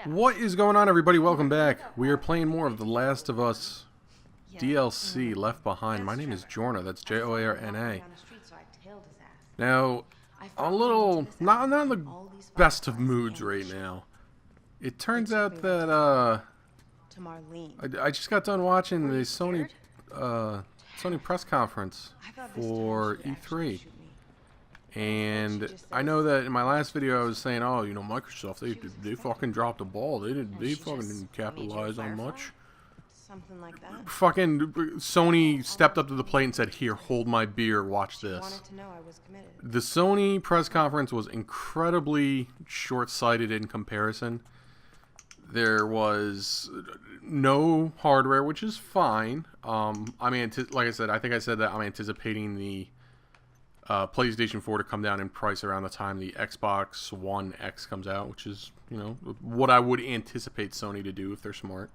What is going on, everybody? Welcome back. We are playing more of The Last of Us DLC, Left Behind. My name is Jorna. That's Jorna. Now, a little, not in the best of moods right now. It turns out that, I just got done watching the Sony press conference for E3. And I know that in my last video I was saying, oh, you know, Microsoft, they fucking dropped the ball. They fucking didn't capitalize on much. Something like that. Fucking Sony stepped up to the plate and said, here, hold my beer, watch this. Wanted to know I was committed. The Sony press conference was incredibly short-sighted in comparison. There was no hardware, which is fine. I mean, like I said, I think I said that I'm anticipating the PlayStation 4 to come down in price around the time the Xbox One X comes out, which is, you know, what I would anticipate Sony to do if they're smart.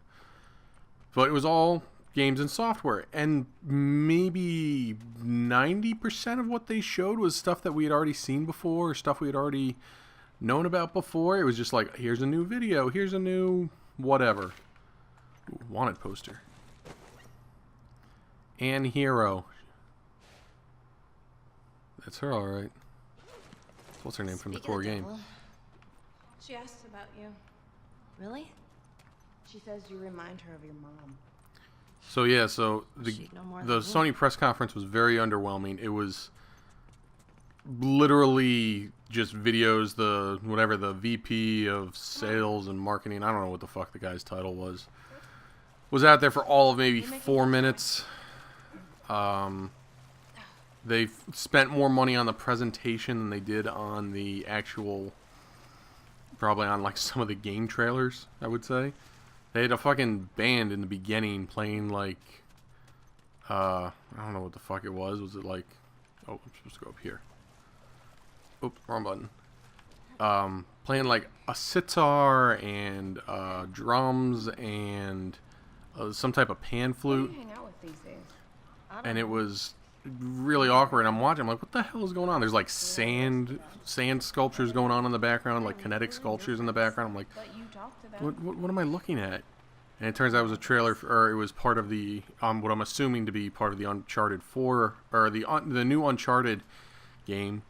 But it was all games and software, and maybe 90% of what they showed was stuff that we had already seen before, or stuff we had already known about before. It was just like, here's a new video, here's a new whatever. Ooh, wanted poster. Ann Hero. That's her, alright. What's her name from the core game? She asked about you. Really? She says you remind her of your mom. So yeah, so the Sony press conference was very underwhelming. It was literally just videos, the VP of sales and marketing, I don't know what the fuck the guy's title was out there for all of maybe 4 minutes. They spent more money on the presentation than they did on the actual, probably on like some of the game trailers, I would say. They had a fucking band in the beginning playing like, I don't know what the fuck it was. Was it like, oh, I'm supposed to go up here. Oops, wrong button. Playing like a sitar and drums and some type of pan flute. Who do you hang out with these days? And it was really awkward. I'm watching, I'm like, what the hell is going on? There's like sand sculptures going on in the background, like kinetic sculptures in the background. I'm like, But you talk to them. what am I looking at? And it turns out it was a trailer or it was part of the what I'm assuming to be part of the Uncharted 4 or the new Uncharted game.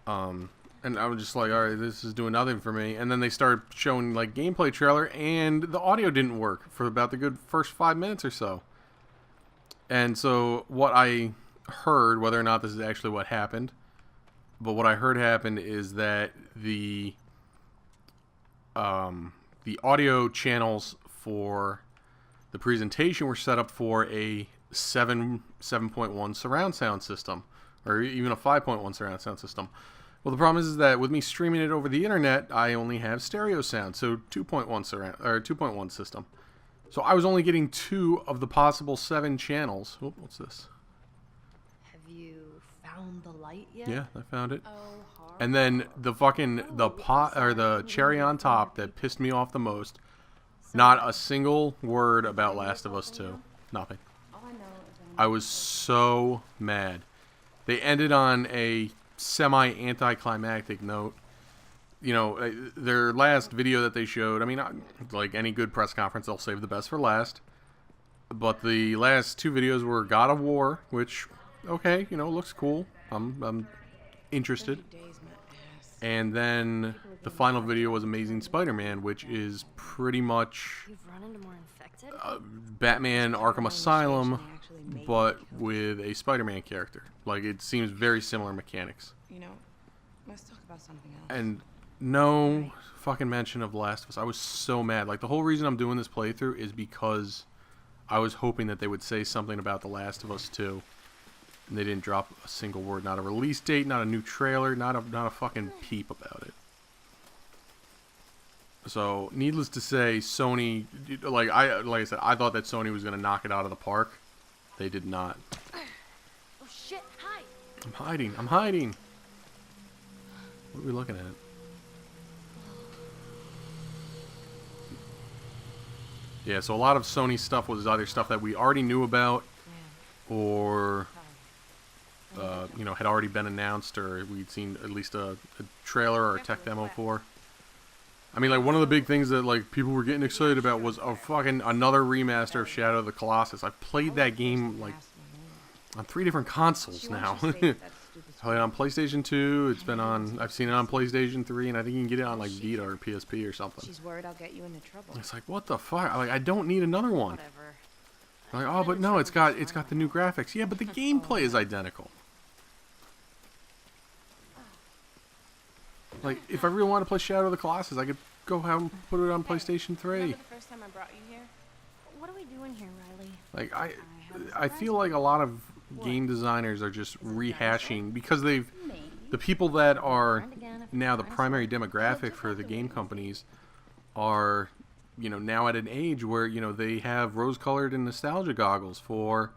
And I was just like, all right, this is doing nothing for me. And then they started showing like gameplay trailer, and the audio didn't work for about the good first 5 minutes or so. And so what I heard, whether or not this is actually what happened, but what I heard happened is that the audio channels for the presentation were set up for a 7.1 surround sound system, or even a 5.1 surround sound system. Well, the problem is that with me streaming it over the internet, I only have stereo sound, so 2.1 surround or 2.1 system. So I was only getting 2 of the possible 7 channels. Oh, what's this? Have you found the light yet? Yeah, I found it. Oh, hard. And then the cherry on top that pissed me off the most. Not a single word about Last of Us 2. Nothing. All I know is I was so mad. They ended on a semi-anticlimactic note. You know, their last video that they showed, I mean, like any good press conference, they'll save the best for last. But the last 2 videos were God of War, which, okay, you know, looks cool. I'm interested. 30 days, my ass. And then the final video was Amazing Spider-Man, which is pretty much You've run into more infected? Batman Arkham Asylum, but with a Spider-Man character. Like, it seems very similar mechanics. You know, let's talk about something else. And no fucking mention of The Last of Us. I was so mad. Like, the whole reason I'm doing this playthrough is because I was hoping that they would say something about The Last of Us 2. And they didn't drop a single word. Not a release date, not a new trailer, not a fucking peep about it. So, needless to say, Sony, like I said, I thought that Sony was going to knock it out of the park. They did not. Oh shit, hide! I'm hiding. What are we looking at? Yeah, so a lot of Sony stuff was either stuff that we already knew about, or you know, had already been announced, or we'd seen at least a trailer or a tech demo for. I mean, like, one of the big things that, like, people were getting excited about was a fucking another remaster of Shadow of the Colossus. I've played that game, like, on 3 different consoles now. Played on PlayStation 2, it's been on, I've seen it on PlayStation 3, and I think you can get it on, like, Vita or PSP or something. She's worried I'll get you into trouble. It's like, what the fuck? Like, I don't need another one. Whatever. Like, oh, but no, it's got the new graphics. Yeah, but the gameplay is identical. Like, if I really want to play Shadow of the Colossus, I could go out and put it on PlayStation 3. Remember the first time I brought you here? What are we doing here, Riley? Like, I feel like a lot of game designers are just rehashing, because the people that are now the primary demographic for the game companies are, you know, now at an age where, you know, they have rose-colored and nostalgia goggles for,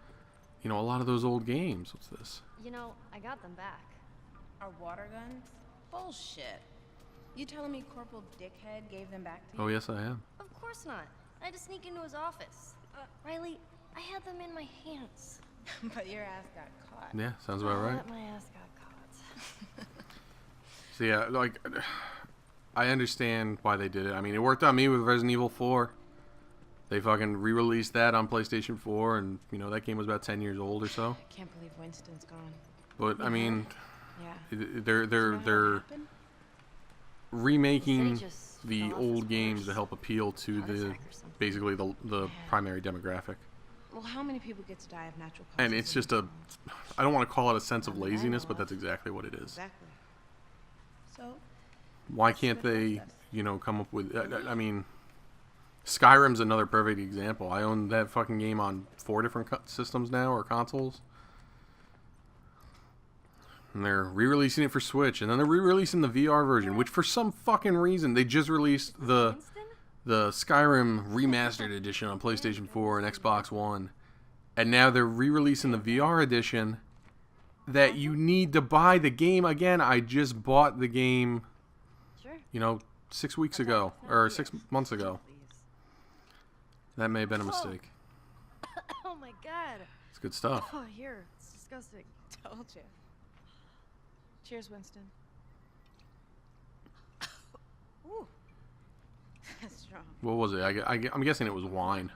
you know, a lot of those old games. What's this? You know, I got them back. Our water guns? Bullshit. You telling me Corporal Dickhead gave them back to you? Oh, yes, I am. Of course not. I had to sneak into his office. Riley, I had them in my hands. But your ass got caught. Yeah, sounds about right. My ass got caught. So, yeah, like, I understand why they did it. I mean, it worked on me with Resident Evil 4. They fucking re-released that on PlayStation 4, and, you know, that game was about 10 years old or so. I can't believe Winston's gone. But, I mean, Yeah. they're remaking the old games to help appeal to the basically the primary demographic. Well, how many people get to die of natural causes? And it's just a, I don't want to call it a sense of laziness, but that's exactly what it is. Exactly. So, Why can't they, you know, come up with, I mean, Skyrim's another perfect example. I own that fucking game on 4 different systems now, or consoles. And they're re-releasing it for Switch, and then they're re-releasing the VR version, which for some fucking reason, they just released the Skyrim Remastered Edition on PlayStation 4 and Xbox One. And now they're re-releasing the VR edition that you need to buy the game again. I just bought the game, you know, 6 weeks ago, or 6 months ago. That may have been a mistake. Oh my god. It's good stuff. Oh, here. It's disgusting. told you. Cheers, Winston. Ooh. That's strong. What was it? I'm guessing it was wine.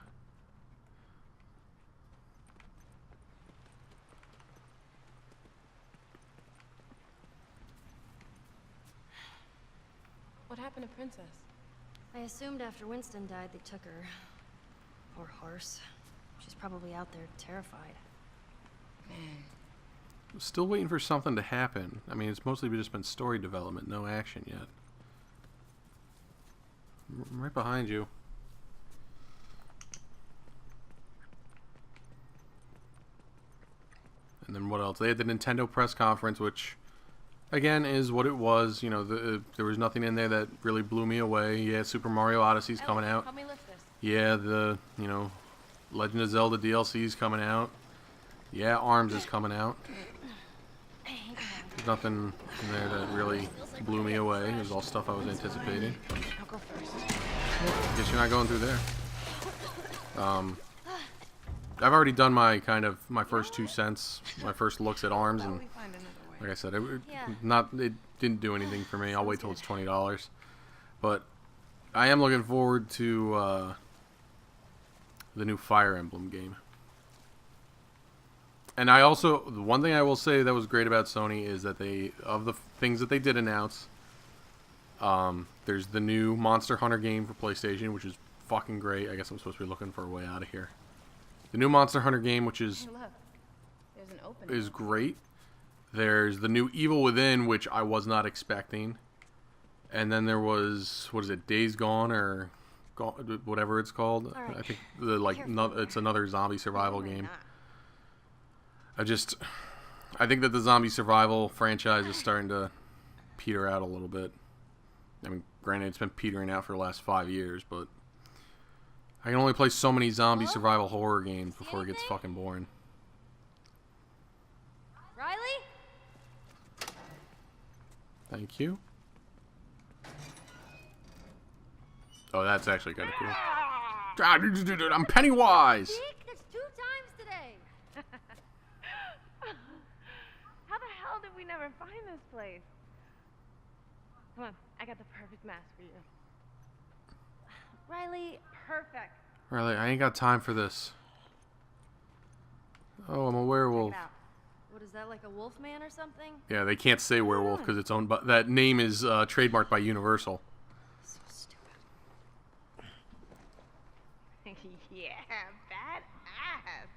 What happened to Princess? I assumed after Winston died, they took her. Poor horse. She's probably out there terrified. Man. Still waiting for something to happen. I mean, it's mostly just been story development, no action yet. Right behind you. And then what else? They had the Nintendo press conference, which, again, is what it was. You know, there was nothing in there that really blew me away. Yeah, Super Mario Odyssey's coming out. Help me lift this. Yeah, you know, Legend of Zelda DLC's coming out. Yeah, ARMS is coming out. There's nothing in there that really blew me away. It was all stuff I was anticipating. I'll go first. Guess you're not going through there. I've already done my first 2 cents, my first looks at ARMS, and like I said, it didn't do anything for me. I'll wait till it's $20. But I am looking forward to the new Fire Emblem game. And I also, the one thing I will say that was great about Sony is that of the things that they did announce, there's the new Monster Hunter game for PlayStation, which is fucking great. I guess I'm supposed to be looking for a way out of here. The new Monster Hunter game, which is Hey, look. There's an opening. is great. There's the new Evil Within, which I was not expecting. And then there was, what is it, Days Gone or whatever it's called. All right. I think it's another zombie survival game. I think that the zombie survival franchise is starting to peter out a little bit. I mean, granted, it's been petering out for the last 5 years, but I can only play so many zombie survival horror games before it gets fucking boring. Riley? Thank you. Oh, that's actually kind of cool. God, I'm Pennywise! Dick, that's 2 times today. How the hell did we never find this place? Come on, I got the perfect mask for you. perfect. Riley, I ain't got time for this. Oh, I'm a Check werewolf. it out. What is that, like a wolf man or something? Yeah, they can't say werewolf because it's owned by... That name is trademarked by Universal. So stupid. Yeah, badass.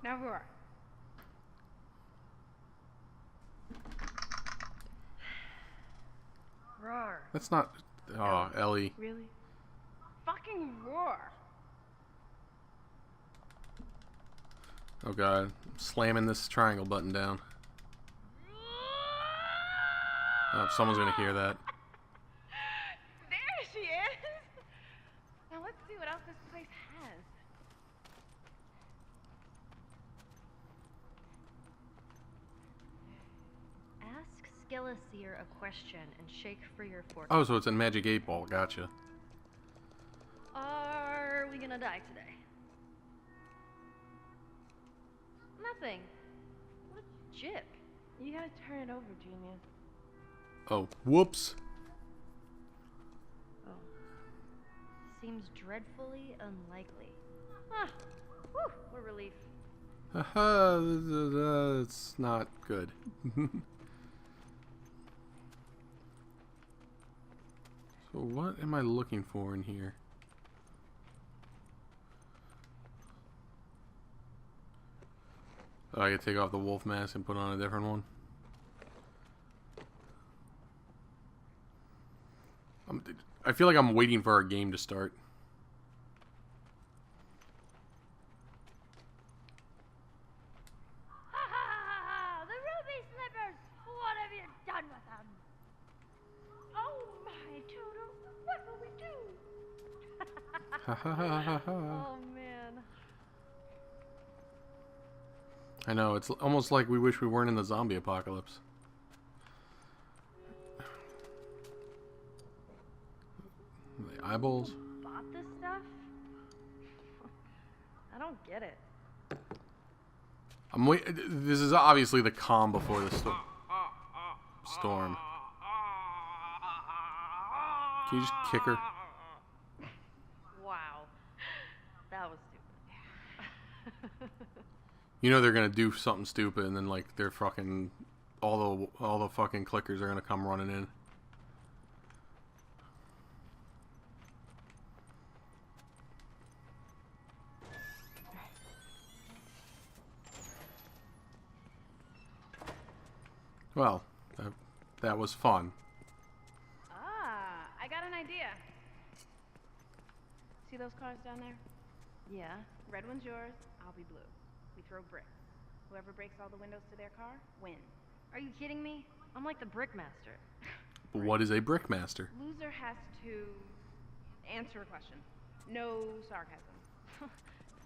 Now roar. Roar. That's not... Oh, Ellie. Really? Fucking roar. Oh, God. I'm slamming this triangle button down. Oh, someone's going to hear that. There she is. Now let's see what else this place has. Ask Skeleseer a question and shake for your fortune. Oh, so it's a magic 8-ball. Gotcha. Are we gonna die today? Nothing. What a jip. You gotta turn it over, genius. Oh, whoops. Oh. Seems dreadfully unlikely. Ah, whew, what a relief. Haha, it's not good. So what am I looking for in here? Oh, I gotta take off the wolf mask and put on a different one. I feel like I'm waiting for our game to start. The ruby slippers! What have you done with them? Oh my Toto, what will we do? Oh man. I know, it's almost like we wish we weren't in the zombie apocalypse. The eyeballs. Bought this stuff? I don't get it. I'm wait. This is obviously the calm before the storm. Can you just kick her? Wow. That was stupid. You know they're gonna do something stupid, and then like they're fucking all the fucking clickers are gonna come running in. Well, that was fun. Ah, I got an idea. See those cars down there? Yeah. Red one's yours, I'll be blue. We throw bricks. Whoever breaks all the windows to their car wins. Are you kidding me? I'm like the brickmaster. But what is a brickmaster? Loser has to answer a question. No sarcasm.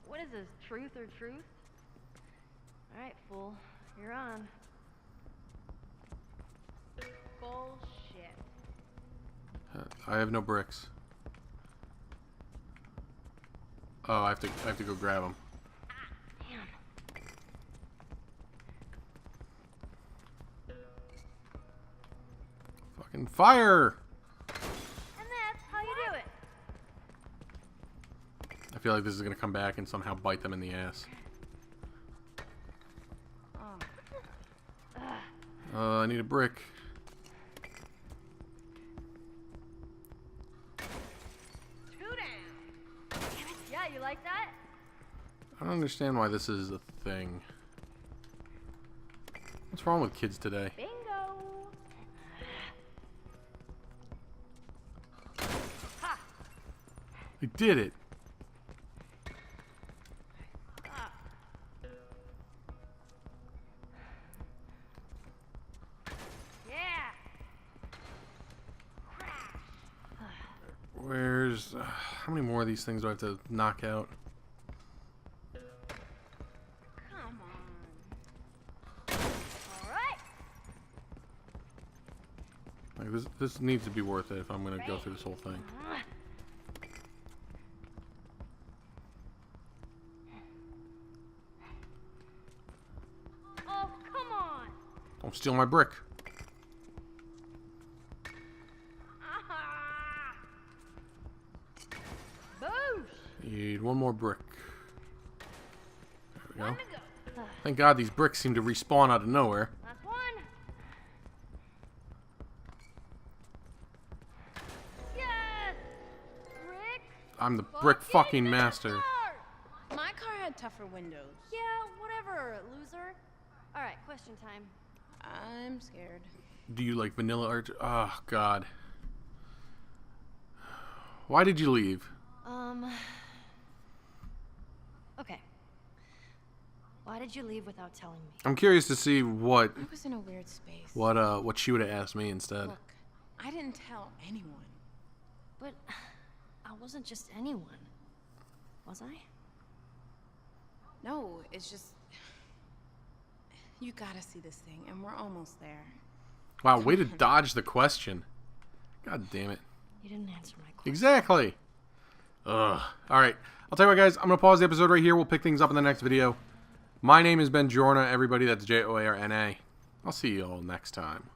What is this, truth or truth? Alright, fool. You're on. Bullshit. I have no bricks. Oh, I have to go grab them. Damn. Fucking fire! And that's how you do it. I feel like this is gonna come back and somehow bite them in the ass. I need a brick. Two down. Yeah, you like that? I don't understand why this is a thing. What's wrong with kids today? Bingo. Ha! I did it! Yeah! Where's... how many more of these things do I have to knock out? Come on. Alright! Like this needs to be worth it if I'm gonna go through this whole thing. Oh, come on! Don't steal my brick. Ah. Boom! Need one more brick. There we go. Thank God these bricks seem to respawn out of nowhere. Last one. Yes! Brick? I'm the brick fucking master. My car had tougher windows. Yeah, whatever, loser. Alright, question time. I'm scared. Do you like vanilla art? Oh, God. Why did you leave? Okay. Why did you leave without telling me? I'm curious to see what I was in a weird space. what she would have asked me instead. Look, I didn't tell anyone. But I wasn't just anyone. Was I? No, it's just... You gotta see this thing, and we're almost there. Wow, way to dodge the question. God damn it. You didn't answer my question. Exactly. Ugh. Alright, I'll tell you what, guys. I'm going to pause the episode right here. We'll pick things up in the next video. My name is Ben Jorna. Everybody, that's Jorna. I'll see you all next time.